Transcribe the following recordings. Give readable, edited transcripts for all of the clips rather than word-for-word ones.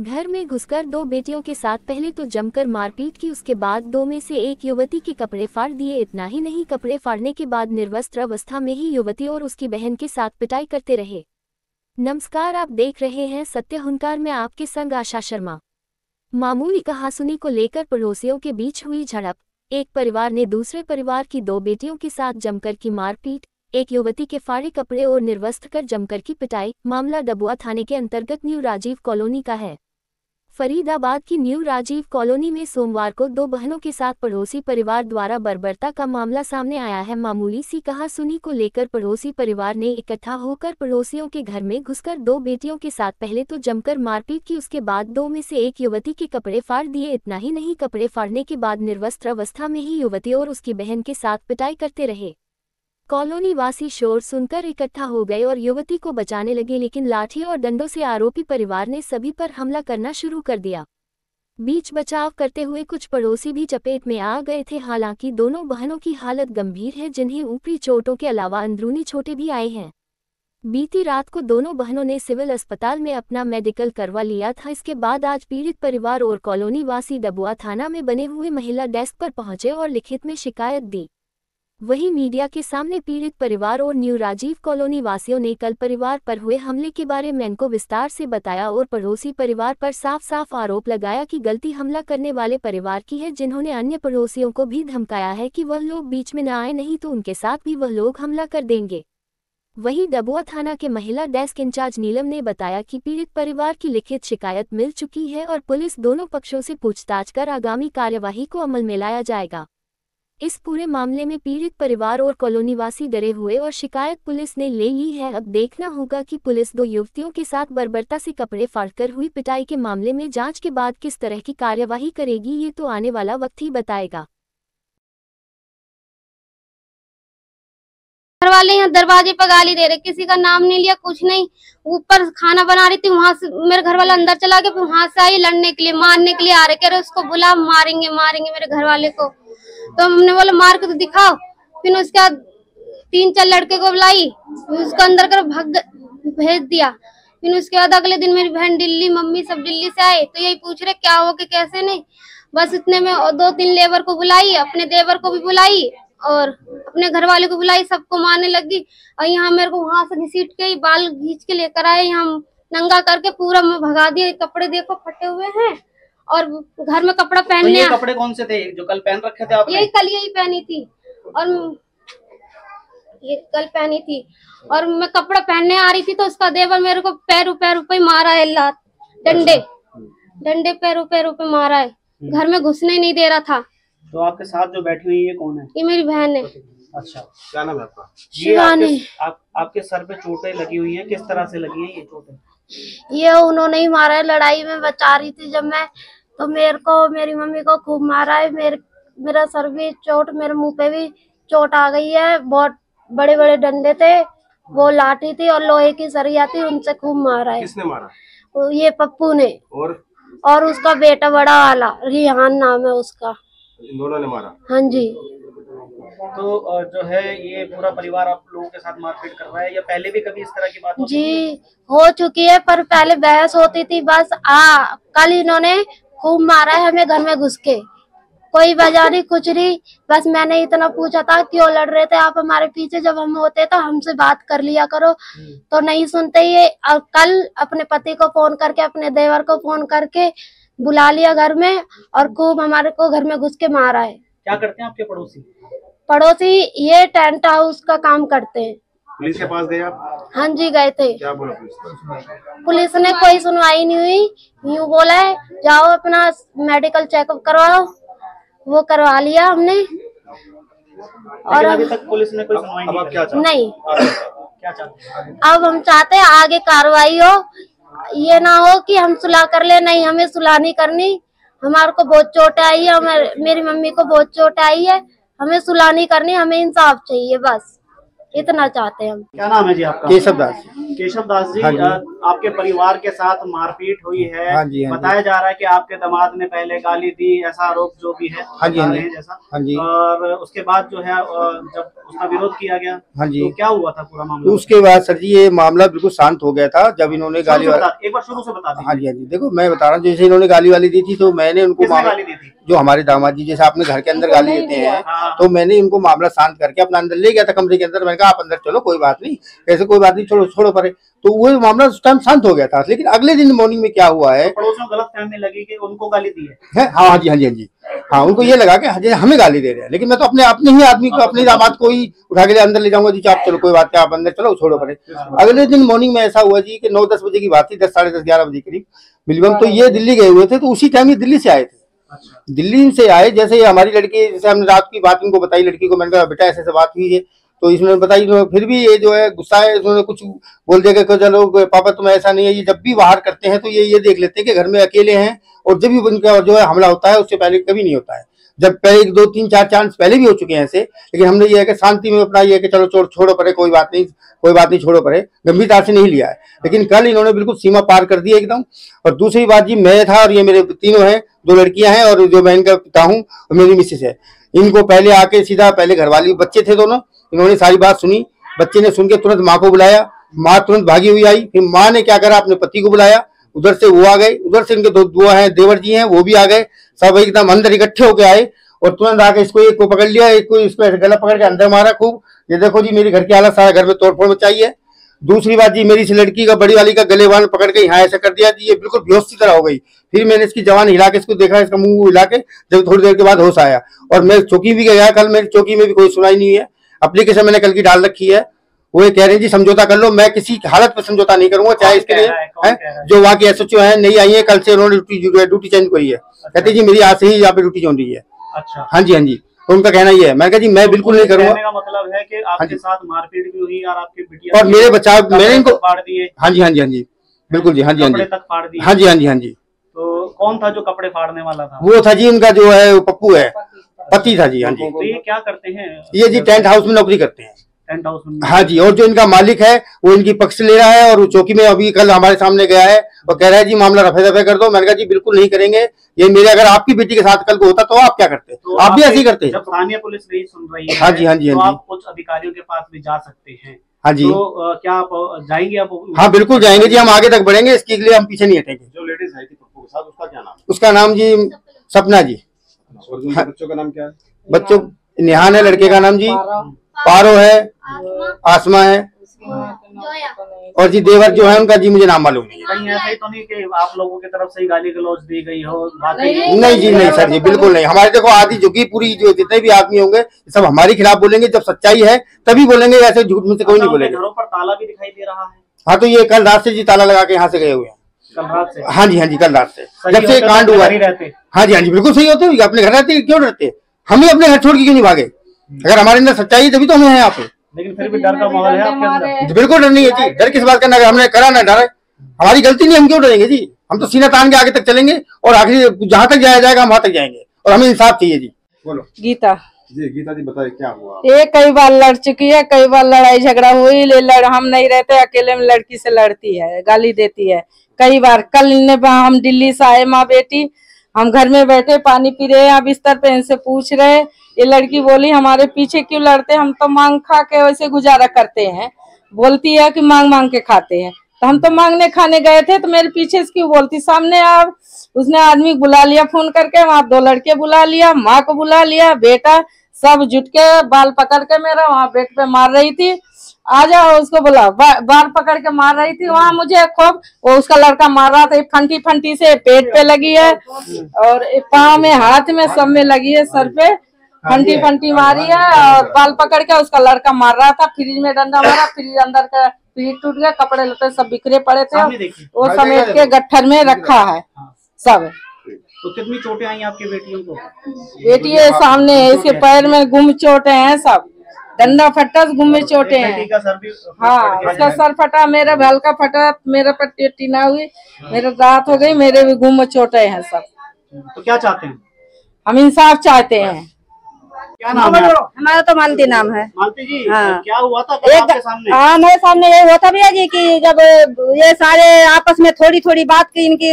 घर में घुसकर दो बेटियों के साथ पहले तो जमकर मारपीट की, उसके बाद दो में से एक युवती के कपड़े फाड़ दिए। इतना ही नहीं, कपड़े फाड़ने के बाद निर्वस्त्र अवस्था में ही युवती और उसकी बहन के साथ पिटाई करते रहे। नमस्कार, आप देख रहे हैं सत्य हुनकार में आपके संग आशा शर्मा। मामूली कहासुनी को लेकर पड़ोसियों के बीच हुई झड़प। एक परिवार ने दूसरे परिवार की दो बेटियों के साथ जमकर की मारपीट, एक युवती के फाड़े कपड़े और निर्वस्त्र कर जमकर की पिटाई। मामला डबुआ थाने के अंतर्गत न्यू राजीव कॉलोनी का है। फरीदाबाद की न्यू राजीव कॉलोनी में सोमवार को दो बहनों के साथ पड़ोसी परिवार द्वारा बर्बरता का मामला सामने आया है। मामूली सी कहासुनी को लेकर पड़ोसी परिवार ने इकट्ठा होकर पड़ोसियों के घर में घुसकर दो बेटियों के साथ पहले तो जमकर मारपीट की, उसके बाद दो में से एक युवती के कपड़े फाड़ दिए। इतना ही नहीं, कपड़े फाड़ने के बाद निर्वस्त्र अवस्था में ही युवती और उसकी बहन के साथ पिटाई करते रहे। कॉलोनी वासी शोर सुनकर इकट्ठा हो गए और युवती को बचाने लगे, लेकिन लाठी और डंडों से आरोपी परिवार ने सभी पर हमला करना शुरू कर दिया। बीच बचाव करते हुए कुछ पड़ोसी भी चपेट में आ गए थे। हालांकि दोनों बहनों की हालत गंभीर है, जिन्हें ऊपरी चोटों के अलावा अंदरूनी चोटें भी आए हैं। बीती रात को दोनों बहनों ने सिविल अस्पताल में अपना मेडिकल करवा लिया था। इसके बाद आज पीड़ित परिवार और कॉलोनी वासी डबुआ थाना में बने हुए महिला डेस्क पर पहुंचे और लिखित में शिकायत दी। वहीं मीडिया के सामने पीड़ित परिवार और न्यू राजीव कॉलोनी वासियों ने कल परिवार पर हुए हमले के बारे में को विस्तार से बताया और पड़ोसी परिवार पर साफ साफ आरोप लगाया कि गलती हमला करने वाले परिवार की है, जिन्होंने अन्य पड़ोसियों को भी धमकाया है कि वह लोग बीच में न आए, नहीं तो उनके साथ भी वह लोग हमला कर देंगे। वहीं डबुआ थाना के महिला डेस्क इंचार्ज नीलम ने बताया कि पीड़ित परिवार की लिखित शिकायत मिल चुकी है और पुलिस दोनों पक्षों से पूछताछ कर आगामी कार्यवाही को अमल में लाया जाएगा। इस पूरे मामले में पीड़ित परिवार और कॉलोनीवासी डरे हुए और शिकायत पुलिस ने ले ली है। अब देखना होगा कि पुलिस दो युवतियों के साथ बर्बरता से कपड़े फाड़कर हुई पिटाई के मामले में जांच के बाद किस तरह की कार्यवाही करेगी, ये तो आने वाला वक्त ही बताएगा। घर वाले यहाँ दरवाजे पर गाली दे रहे, किसी का नाम नहीं लिया, कुछ नहीं। ऊपर खाना बना रही थी, वहां से मेरे घर वाला अंदर चला गया, फिर वहां से आई लड़ने के लिए, मारने के लिए आ रहे, कह रहे उसको बुला, मारेंगे मारेंगे मेरे घर वाले को। तो हमने बोला मार के तो दिखाओ। फिर उसके बाद 3-4 लड़के को बुलाई, उसको अंदर कर भेज दिया। फिर उसके बाद अगले दिन मेरी बहन दिल्ली, मम्मी सब दिल्ली से आए, तो यही पूछ रहे क्या हो के कैसे नहीं। बस इतने में 2-3 लेबर को बुलाई, अपने देवर को भी बुलाई और अपने घर वाले को बुलाई, सबको मारने लगी। और यहाँ मेरे को वहां से घसीट के बाल खींच के लेकर आए, यहाँ नंगा करके पूरा मुंह भगा दिया। कपड़े देखो फटे हुए हैं और घर में कपड़ा पहनने। तो ये कपड़े कौन से थे जो कल पहन रखे थे आपने? यही कल यही पहनी थी और ये कल पहनी थी और मैं कपड़ा पहनने आ रही थी तो उसका देवर मेरे को पैरों पे मारा है, लात डंडे पैरों पे मारा है। घर में घुसने नहीं दे रहा था। तो आपके साथ जो बैठी हुई है कौन है? ये मेरी बहन है। अच्छा, क्या नाम है आपका? शिवानी। आपके सर पे चोटें लगी हुई हैं, किस तरह से लगी हैं ये चोटें? ये उन्होंने ही मारा है, लड़ाई में बचा रही थी जब मैं, तो मेरे को मेरी मम्मी को खूब मारा है। मेरा सर भी चोट, मेरे मुंह पे भी चोट आ गई है। बहुत बड़े बड़े डंडे थे, वो लाठी थी और लोहे की सरिया थी, उनसे खूब मारा है। किसने मारा? ये पप्पू ने और उसका बेटा बड़ा वाला रिहान नाम है उसका। इन दोनों ने मारा? हाँ जी। तो जो है ये पूरा परिवार आप लोगों के साथ मारपीट कर रहा है या पहले भी कभी इस तरह की बात होती जी हो चुकी है, पर पहले बहस होती थी बस। कल इन्होंने खूब मारा है हमें घर में घुस के, कोई वजह नहीं कुछ नहीं। बस मैंने इतना पूछा था क्यों लड़ रहे थे आप हमारे पीछे, जब हम होते तो हमसे बात कर लिया करो, तो नहीं सुनते। ये कल अपने पति को फोन करके, अपने देवर को फोन करके बुला लिया घर में और खूब हमारे को घर में घुस के मारा है। क्या करते हैं आपके पड़ोसी? ये टेंट हाउस का काम करते हैं। पुलिस के पास गए आप? हाँ जी गए थे। क्या बोला पुलिस? पुलिस ने कोई सुनवाई नहीं हुई, यूँ बोला है जाओ अपना मेडिकल चेकअप करवाओ, वो करवा लिया हमने। और अभी तक पुलिस ने कोई सुनवाई नहीं की? नहीं। क्या चाहते हैं? अब हम चाहते हैं आगे कार्रवाई हो, ये ना हो कि हम सुलह कर ले। नहीं, हमें सुलह नहीं करनी। हमारे को बहुत चोट आई है, मेरी मम्मी को बहुत चोट आई है, हमें सुलह नहीं करनी, हमें इंसाफ चाहिए बस। इतना चाहते हैं हम। क्या नाम है जी आपका? केशव दास। केशव दास जी, हाँ जी। आपके परिवार के साथ मारपीट हुई है। हाँ जी, हाँ जी। बताया जा रहा है कि आपके दामाद ने पहले गाली दी, ऐसा आरोप जो भी है हाँ जी, हाँ बता जी। रहे हैं जैसा। हाँ जी। और उसके बाद जो है जब उसका विरोध किया गया, हाँ जी। तो क्या हुआ था पूरा तो मामला? उसके बाद सर जी ये मामला बिल्कुल शांत हो गया था जब इन्होंने गाली एक बार शुरू से बता दीजिए। हाँ जी, हाँ जी। देखो मैं बता रहा हूँ, जैसे इन्होंने गाली वाली दी थी तो मैंने उनको किसने गाली दी थी? जो हमारे दामाद जी, जैसे आपने घर के अंदर गाली देते हैं, तो मैंने इनको मामला शांत करके अपना अंदर ले गया था कमरे के अंदर। मैंने कहा आप अंदर चलो, कोई बात नहीं, ऐसे कोई बात नहीं, छोड़ो छोड़ो परे। तो वो मामला उस टाइम शांत हो गया था। लेकिन अगले दिन मॉर्निंग में क्या हुआ है, पड़ोसियों को गलतफहमी लगी कि उनको गाली दी है। हाँ हाँ जी, हाँ जी, हाँ जी। हाँ, उनको ये लगा कि हमें गाली दे रहे हैं, लेकिन मैं तो अपने ही आदमी को, अपने दामाद को ही उठा के अंदर ले जाऊंगा जी, आप चलो कोई बात नहीं, आप अंदर चलो, छोड़ो परे। अगले दिन मॉर्निंग में ऐसा हुआ जी कि 9-10 बजे की बात थी, 10, साढ़े 10, 11 बजे करीब मिनिमम। तो ये दिल्ली गए हुए थे, तो उसी टाइम ये दिल्ली से आए थे। दिल्ली से आए, जैसे हमारी लड़की, जैसे हमने रात की बात इनको बताई लड़की को, मैंने कहा बेटा ऐसे ऐसे बात हुई है, तो इसने बताई। फिर भी ये जो है गुस्सा है, इन्होंने कुछ बोल दिया कि चलो पापा तुम ऐसा नहीं है। ये जब भी बाहर करते हैं तो ये देख लेते हैं कि घर में अकेले हैं, और जब भी उनका जो है हमला होता है उससे पहले कभी नहीं होता है। जब पहले 1, 2, 3, 4 चांस पहले भी हो चुके हैं ऐसे, लेकिन हमने ये है कि शांति में अपना ये है कि चलो छोड़ो परे, कोई बात नहीं, कोई बात नहीं, छोड़ो परे, गंभीरता से नहीं लिया है। लेकिन कल इन्होंने बिल्कुल सीमा पार कर दी एकदम। और दूसरी बात जी, मैं था और ये मेरे तीनों हैं, 2 लड़कियां हैं और जो मैं इनका पिता हूँ और मेरी मिसेस है। इनको पहले आके सीधा, पहले घरवाली, बच्चे थे दोनों, इन्होंने सारी बात सुनी। बच्चे ने सुन के तुरंत माँ को बुलाया, माँ तुरंत भागी हुई आई। फिर माँ ने क्या करा, अपने पति को बुलाया, उधर से वो आ गए, उधर से इनके 2 हैं देवर जी हैं, वो भी आ गए। सब एकदम अंदर इकट्ठे होके आए और तुरंत आके इसको, एक को पकड़ लिया, एक को इसको गला पकड़ के अंदर मारा खूब। ये देखो जी मेरी घर की हालत, सारा घर में तोड़फोड़ मचाई है। दूसरी बात जी, मेरी इस लड़की का, बड़ी वाली का गले वाल पकड़ के यहाँ ऐसा कर दिया जी, ये बिल्कुल बेहोश की तरह हो गई। फिर मैंने इसकी जवान हिला के इसको देखा, इसका मुंह हिला के, जब थोड़ी देर के बाद होश आया। और मैं चौकी भी गया, कल मेरी चौकी में भी कोई सुनाई नहीं है। एप्लीकेशन मैंने कल की डाल रखी है, वो ये कह रहे हैं जी समझौता कर लो। मैं किसी हालत में समझौता नहीं करूंगा, चाहे इसके लिए है जो वहाँ की SHO है, नहीं आई है, कल से उन्होंने ड्यूटी चेंज करी है। कहते जी मेरी आज से ही यहाँ पे ड्यूटी चल रही है। अच्छा, हाँ जी, हाँ जी। तो उनका कहना ये है। मैंने कहा जी मैं बिल्कुल नहीं करूंगा। कहने का मतलब है कि आपके साथ मारपीट भी हुई और आपके बिटिया और मेरे बचाव, मैंने इनको फाड़ दिए। हाँ जी, हाँ जी, हाँ जी, बिल्कुल जी, हाँ जी, हाँ जी, तक फाड़ दिए। हाँ जी, हाँ जी, हाँ जी। तो कौन था जो कपड़े फाड़ने वाला था? वो था जी उनका जो है पप्पू है, पति था जी। हाँ जी। तो ये क्या करते हैं? ये जी टेंट हाउस में नौकरी करते हैं। टेंट हाउस में? हाँ जी। और जो इनका मालिक है वो इनकी पक्ष ले रहा है, और वो चौकी में अभी कल हमारे सामने गया है और कह रहा है जी मामला रफे दफे कर दो। मैंने कहा जी बिल्कुल नहीं करेंगे। ये मेरे, अगर आपकी बेटी के साथ कल को होता तो आप क्या करते? तो आप भी ऐसे ही करते। जब स्थानीय पुलिस नहीं सुन रही है, हाँ जी, हाँ जी, तो हाँ जी, आप उच्च अधिकारियों के पास भी जा सकते हैं। हाँ जी। तो क्या आप जाएंगे? आप? हाँ बिल्कुल जाएंगे जी, हम आगे तक बढ़ेंगे, इसके लिए हम पीछे नहीं हटेंगे। जो लेडीज आई थी पप्पू के साथ, उसका क्या नाम? उसका नाम जी सपना जी। और उनके बच्चों का नाम क्या है? बच्चों, निहान है लड़के का नाम जी, पारो है, आसमा है, और जी देवर जो है उनका जी मुझे नाम मालूम नहीं है। कहीं ऐसा ही तो नहीं कि आप लोगों की तरफ से ही गाली गलौज दी गई हो? नहीं जी, नहीं सर जी, बिल्कुल नहीं। हमारे देखो आदि झुकी पूरी, जो जितने भी आदमी होंगे सब हमारे खिलाफ बोलेंगे। जब सच्चाई है तभी बोलेंगे, ऐसे झूठ में से कोई नहीं बोलेंगे। घरों पर ताला भी दिखाई दे रहा है? हाँ, तो ये कल रात से जी ताला लगा के यहाँ से गए हुए हैं। कल रात से? हाँ जी, हाँ जी, कल रात से, जब से कांड हुआ है। हाँ जी, हाँ जी, बिल्कुल सही होते हैं। अपने घर रहते क्यों डरते? हम ही अपने घर छोड़ के क्यों नहीं भागे? अगर हमारे अंदर सच्चाई है तभी तो हम हैं यहाँ पे। लेकिन फिर भी डर का माहौल है आपके अंदर? बिल्कुल डर नहीं है जी। डर किस बात का? हमने करा ना डर है, हमारी गलती नहीं, हम क्यों डरेंगे जी? हम तो सीना तान के आगे तक चलेंगे और आखिरी जहां तक जाया जाएगा हम वहां तक जाएंगे, और हमें इंसाफ चाहिए जी। बोलो। गीता जी, गीता जी बताइए क्या हुआ? ये कई बार लड़ चुकी है, कई बार लड़ाई झगड़ा हुई। हम नहीं रहते अकेले में, लड़की से लड़ती है, गाली देती है कई बार। कल हम दिल्ली से आए, माँ बेटी, हम घर में बैठे पानी पी रहे हैं बिस्तर पे, इनसे पूछ रहे, ये लड़की बोली हमारे पीछे क्यों लड़ते, हम तो मांग खा के वैसे गुजारा करते हैं। बोलती है कि मांग मांग के खाते हैं, तो हम तो मांगने खाने गए थे, तो मेरे पीछे से क्यों बोलती? सामने आप, उसने आदमी बुला लिया फोन करके, वहाँ 2 लड़के बुला लिया, माँ को बुला लिया, बेटा सब जुट के बाल पकड़ के मेरा वहाँ बेड पे मार रही थी। आ जाओ, उसको बोला, बाल पकड़ के मार रही थी वहाँ मुझे खूब। वो उसका लड़का मार रहा था, फंटी फंटी से पेट पे लगी है और पाँव में, हाथ में, सब में लगी है, सर पे फंटी फंटी मारी है। और बाल पकड़ के उसका लड़का मार रहा था, फ्रिज में डंडा मारा, फ्रिज अंदर का फ्रिज टूट गया, कपड़े लते सब बिखरे पड़े थे, वो समेट के गट्ठर में रखा है सब। तो कितनी चोटें आई आपकी बेटियों को? बेटी है सामने है, इसके पैर में गुम चोटें हैं, सब डंडा फटा, गुम में चोटें हैं। हाँ, उसका सर फटा, मेरा हल्का फटा, मेरे पर टीना हुई, मेरे रात हो गई, मेरे भी गुम में चोटें हैं सब। तो क्या चाहते हैं? हम इंसाफ चाहते हैं। क्या नाम है? हमारा तो मालती नाम है। मालती जी, हाँ। क्या हुआ था कल आपके सामने? हाँ, मेरे सामने ये हुआ था भैया जी कि जब ये सारे आपस में थोड़ी थोड़ी बात की, इनकी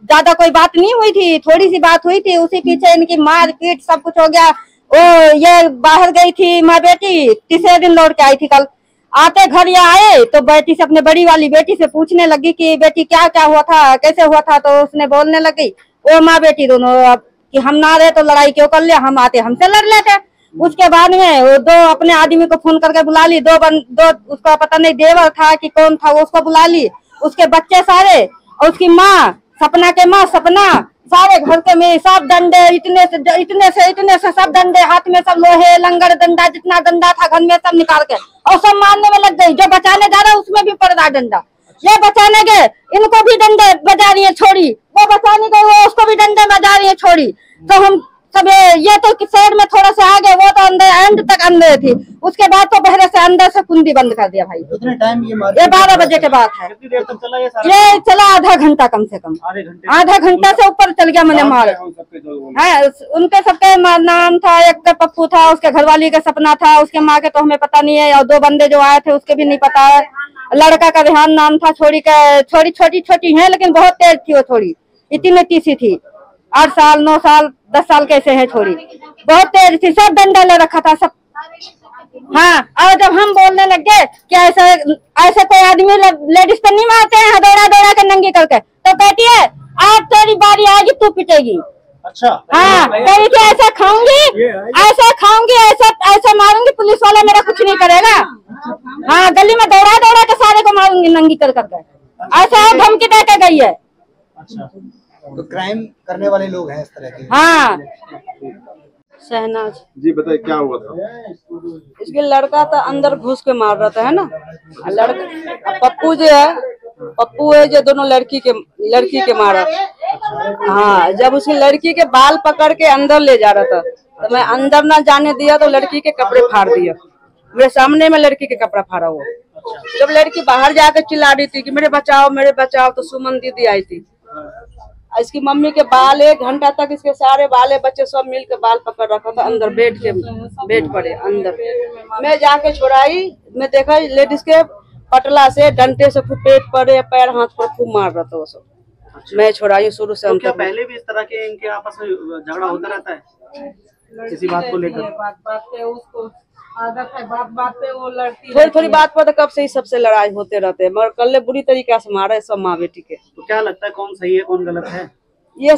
ज्यादा कोई बात नहीं हुई थी, थोड़ी सी बात हुई थी, उसी पीछे इनकी मार पीट सब कुछ हो गया। वो ये बाहर गई थी माँ बेटी, तीसरे दिन लौट के आई थी। कल आते घर ये आए तो बेटी से, अपने बड़ी वाली बेटी से पूछने लगी कि बेटी क्या क्या हुआ था, कैसे हुआ था। तो उसने बोलने लगी, वो माँ बेटी दोनों, कि हम ना रहे तो लड़ाई क्यों कर ले, हम आते हमसे लड़ लेते। उसके बाद में वो दो अपने आदमी को फोन करके बुला ली, दो उसका पता नहीं देवर था कि कौन था, उसको बुला ली, उसके बच्चे सारे और उसकी माँ सपना के माँ सपना, सारे घर के में सब डंडे, इतने से सब डंडे हाथ में, सब लोहे लंगर डंडा, जितना डंडा था घर में सब निकाल के और सब मारने में लग गई। जो बचाने जा रहा उसमें भी पड़ रहा डंडा, ये बचाने गए इनको भी डंडे बजा रही है छोड़ी, वो बचाने गए वो उसको भी डंडे बजा रही है छोड़ी। तो हम सब ये तो साइड में थोड़ा सा आगे, वो तो अंदर एंड तक अंदर थी, उसके बाद तो पहले से अंदर से कुंडी बंद कर दिया भाई। कितने टाइम ये 12 बजे के बाद है। कितनी देर तक चला ये सारा? ये चला आधा घंटा, कम से कम आधा घंटा से ऊपर चल गया। मैंने मार है उनके सबके नाम था, एक का पप्पू था, उसके घरवाली का सपना था, उसके माँ के तो हमें पता नहीं है, और 2 बंदे जो आए थे उसके भी नहीं पता है। लड़का का रेहान नाम था, छोड़ी छोटी है लेकिन बहुत तेज थी वो छोड़ी, इतनी तीसी थी, 8 साल 9 साल 10 साल कैसे है छोड़ी, बहुत तेज थी, सब डंडा ले रखा था सब। हाँ, और जब हम बोलने लग गए कि ऐसे कोई आदमी लेडीज तो नहीं मारते हैं दौड़ा दौड़ा के नंगी करके, तो कहती है आज तेरी बारी आएगी तू पिटेगी। अच्छा। हाँ, कही थी ऐसा खाऊंगी ऐसा मारूंगी, पुलिस वाला मेरा कुछ नहीं करेगा। हाँ, गली में दौड़ा दौड़ा के सारे को मारूंगी नंगी कर करके, ऐसा धमकी दे के गई है। अच्छा, तो क्राइम करने वाले लोग हैं इस तरह के। हाँ। शहनाज जी बताइए क्या हुआ था? इसके लड़का था अंदर घुस के मार रहा था, है ना। लड़का पप्पू जो है, पप्पू है जो दोनों लड़की के मारा। हाँ, जब उसकी लड़की के बाल पकड़ के अंदर ले जा रहा था तो मैं अंदर ना जाने दिया, तो लड़की के कपड़े फाड़ दिया, मेरे सामने में लड़की के कपड़ा फाड़ा हुआ। जब लड़की बाहर जाकर चिल्ला रही थी कि मेरे बचाओ, तो सुमन दीदी आई थी। इसकी मम्मी के बाल 1 घंटा तक इसके सारे बाले बच्चे सब मिल के बाल पकड़ रखा था अंदर बेड पड़े अंदर। मैं जाके छुड़ाई, मैं देखा लेडीज के पटला से डंडे से पेट पर या पैर हाथ पर खूब मार रहा था वो सब। अच्छा। मैं छुड़ाई शुरू से। तो क्या पहले भी इस तरह के इनके आपस में झगड़ा होता रहता है किसी बात को लेकर? बात पे उसको आदत है, बात पे वो लड़ती, थोड़ी बात पर तो कब से ही सबसे लड़ाई होते रहते हैं, मगर कल बुरी तरीके से मारा है सब माँ बेटी के। तो क्या लगता है कौन सही है कौन गलत है? ये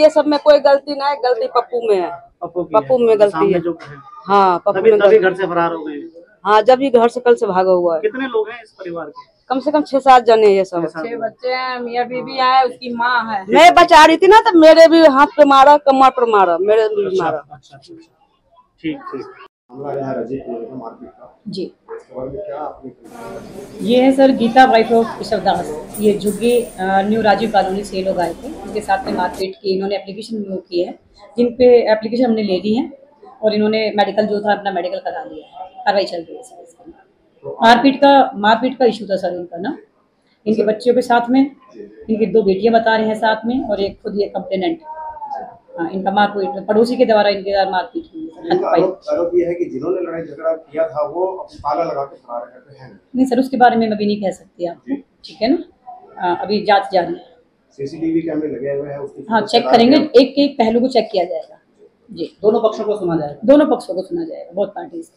सब में कोई गलती ना है, गलती पप्पू में है, पप्पू में गलती है। हाँ, पप्पू में तभी घर से फरार हो गए। हाँ, जब ही घर से कल से भागा हुआ है। कितने लोग हैं इस परिवार के? कम से कम 6-7 जने ये सब। 6 बच्चे हैं, मियाँ बीबी है, उसकी माँ है। मैं बचा रही थी ना, तो मेरे भी हाथ पे मारा, कमर पर मारा, मेरे भी मारा। अच्छा, ठीक। जी, ये है sir Geeta wife of Keshav Das. ये झुग्गी न्यू राजीव कॉलोनी से लोग आए थे, इनके साथ में मारपीट की, इन्होंने एप्लीकेशन मूव की है, जिन पे एप्लीकेशन हमने ले ली है और इन्होंने मेडिकल जो था अपना मेडिकल करा लिया है, कार्रवाई चल रही है सर इसकी। मारपीट का इशू था सर इनका ना, इनके बच्चों के साथ में, इनकी 2 बेटियां बता रहे हैं साथ में, और एक खुद ये कंप्लेनेंट। इनका मारपीट पड़ोसी के द्वारा इनके द्वारा मारपीट हुई है। आरोप ये है कि जिन्होंने लड़ाई झगड़ा किया था वो ताला लगा के फरार हैं। नहीं सर, उसके बारे में मैं भी नहीं कह सकती आपको, ठीक है ना, अभी जांच जारी है। सीसीटीवी कैमरे लगे हुए हैं उसकी? हाँ, चेक करेंगे, एक पहलू को चेक किया जाएगा जी। दोनों पक्षों को सुना जाएगा, बहुत पार्टीज।